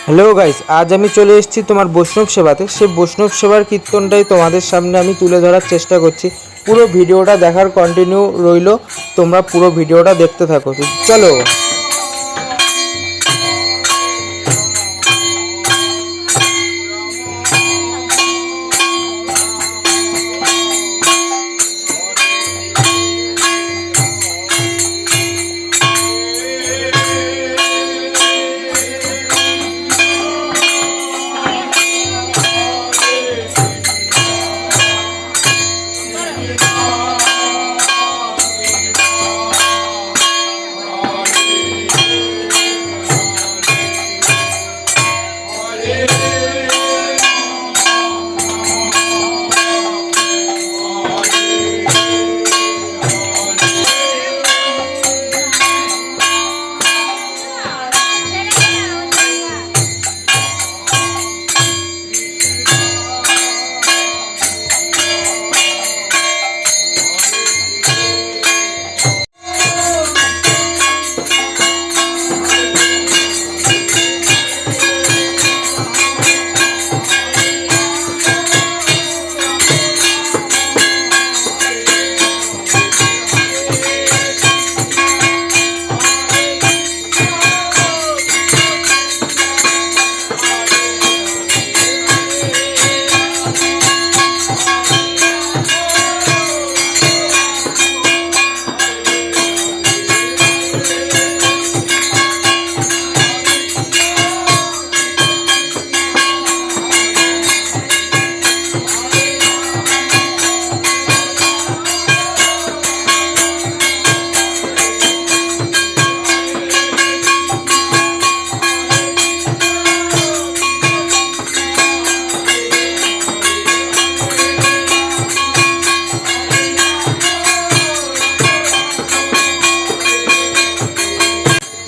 Hello guys, আজ আমি চলে এসেছি তোমার বৈষ্ণব সেবাতে। সেই বৈষ্ণব সেবার কীর্তনটাই তোমাদের সামনে আমি তুলে ধরার চেষ্টা করছি। পুরো ভিডিওটা দেখার কন্টিনিউ রইল, তোমরা পুরো ভিডিওটা দেখতে থাকো। তো চলো।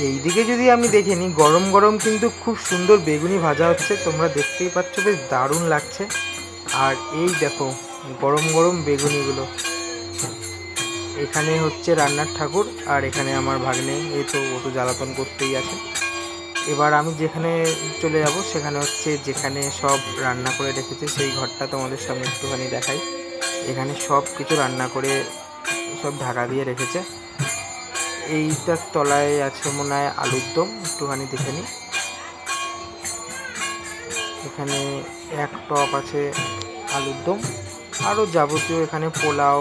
এইদিকে যদি আমি দেখে নিই, গরম গরম কিন্তু খুব সুন্দর বেগুনি ভাজা হচ্ছে, তোমরা দেখতেই পাচ্ছ, বেশ দারুণ লাগছে। আর এই দেখো গরম গরম বেগুনিগুলো, এখানে হচ্ছে রান্নার ঠাকুর, আর এখানে আমার ভাগ্নে, এই তো ও তো জ্বালাতন করতেই আছে। এবার আমি যেখানে চলে যাব সেখানে হচ্ছে যেখানে সব রান্না করে রেখেছে সেই ঘরটা তোমাদের সামনে একটুখানি দেখাই। এখানে সব কিছু রান্না করে সব ঢাকা দিয়ে রেখেছে। এইটার তলায় আছে মনে হয় আলুর দম, একটুখানি দেখে নিই। এখানে এক টপ আছে আলুর দম, আরও যাবতীয় এখানে পোলাও,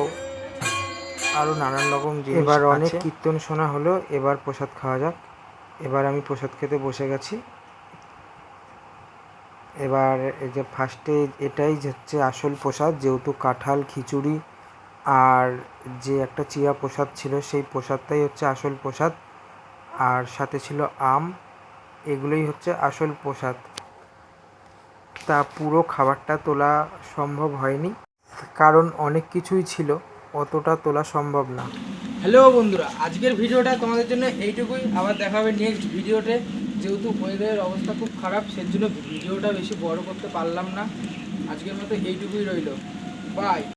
আরও নানান রকম জিনিস। এবার অনেক কীর্তন শোনা হলো, এবার প্রসাদ খাওয়া যাক। এবার আমি প্রসাদ খেতে বসে গেছি। এবার এই যে ফার্স্টে এটাই হচ্ছে আসল প্রসাদ, যেহেতু কাঁঠাল, খিচুড়ি আর যে একটা চিয়া প্রসাদ ছিল সেই প্রসাদটাই হচ্ছে আসল প্রসাদ, আর সাথে ছিল আম। এগুলোই হচ্ছে আসল প্রসাদ। তা পুরো খাবারটা তোলা সম্ভব হয়নি, কারণ অনেক কিছুই ছিল, অতটা তোলা সম্ভব না। হ্যালো বন্ধুরা, আজকের ভিডিওটা তোমাদের জন্য এইটুকুই। আবার দেখা হবে নেক্সট ভিডিওতে। যেহেতু ওয়েদারের অবস্থা খুব খারাপ, সেজন্য ভিডিওটা বেশি বড় করতে পারলাম না। আজকের মতো এইটুকুই রইল, বাই।